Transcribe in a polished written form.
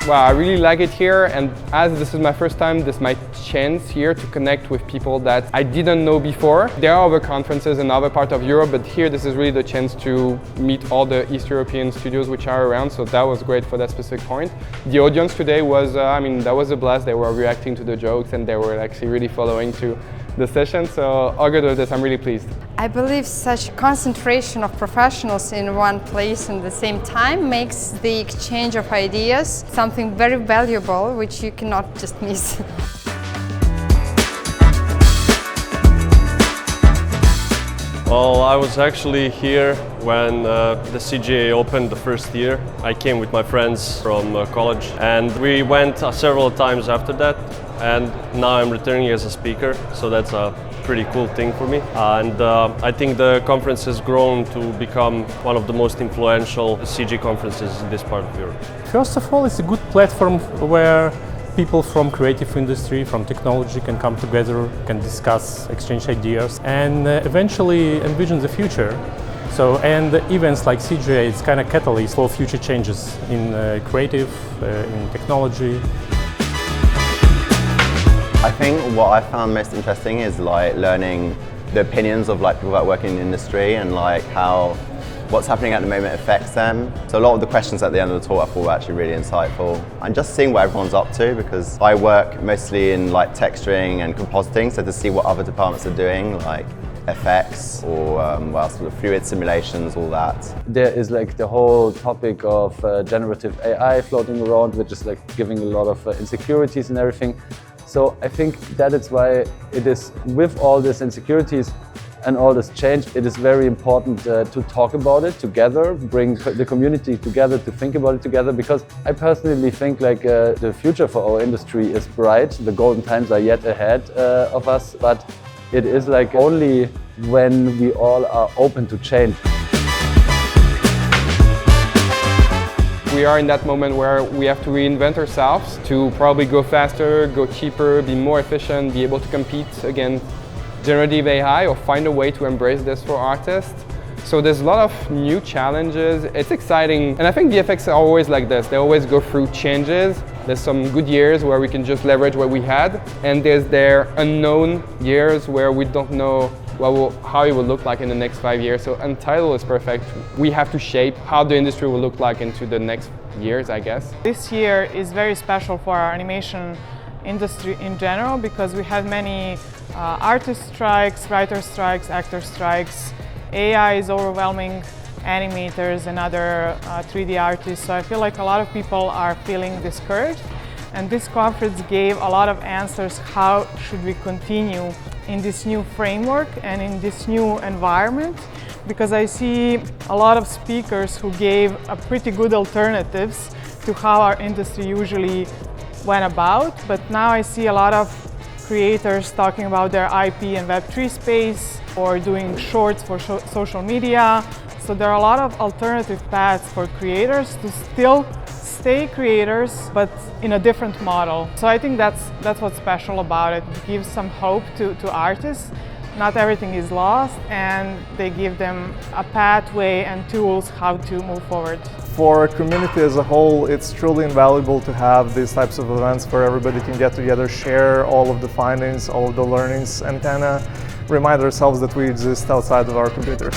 wow, I really like it here, and as this is my first time, this is my chance here to connect with people that I didn't know before. There are other conferences in other parts of Europe, but here this is really the chance to meet all the East European studios which are around, so that was great for that specific point. The audience today was, that was a blast. They were reacting to the jokes and they were actually really following to the session, so all good with this. I'm really pleased. I believe such concentration of professionals in one place at the same time makes the exchange of ideas something very valuable, which you cannot just miss. Well, I was actually here when the CGA opened the first year. I came with my friends from college and we went several times after that, and now I'm returning as a speaker, so that's a pretty cool thing for me. And I think the conference has grown to become one of the most influential CG conferences in this part of Europe. First of all, it's a good platform where people from creative industry, from technology can come together, can discuss, exchange ideas, and eventually envision the future. And events like CGA, it's kind of catalyst for future changes in creative, in technology. I think what I found most interesting is learning the opinions of people that work in the industry and how what's happening at the moment affects them. So a lot of the questions at the end of the talk I thought were actually really insightful. And just seeing what everyone's up to, because I work mostly in texturing and compositing, so to see what other departments are doing, like effects or sort of fluid simulations, all that. There is the whole topic of generative AI floating around, which is giving a lot of insecurities and everything. So I think that is why it is, with all these insecurities and all this change, it is very important to talk about it together, bring the community together to think about it together, because I personally think the future for our industry is bright. The golden times are yet ahead of us, but it is only when we all are open to change. We are in that moment where we have to reinvent ourselves to probably go faster, go cheaper, be more efficient, be able to compete against generative AI or find a way to embrace this for artists. So there's a lot of new challenges. It's exciting, and I think VFX are always like this. They always go through changes. There's some good years where we can just leverage what we had, and there's their unknown years where we don't know how it will look like in the next 5 years. So Untitled is perfect. We have to shape how the industry will look like into the next years, I guess. This year is very special for our animation industry in general, because we had many artist strikes, writer strikes, actor strikes. AI is overwhelming animators and other 3D artists, so I feel like a lot of people are feeling discouraged. And this conference gave a lot of answers how should we continue in this new framework and in this new environment, because I see a lot of speakers who gave a pretty good alternatives to how our industry usually went about. But now I see a lot of creators talking about their IP and Web3 space or doing shorts for social media. So there are a lot of alternative paths for creators to still stay creators, but in a different model. So I think that's what's special about it. It gives some hope to artists. Not everything is lost, and they give them a pathway and tools how to move forward. For a community as a whole, it's truly invaluable to have these types of events where everybody can get together, share all of the findings, all of the learnings, and kind of remind ourselves that we exist outside of our computers.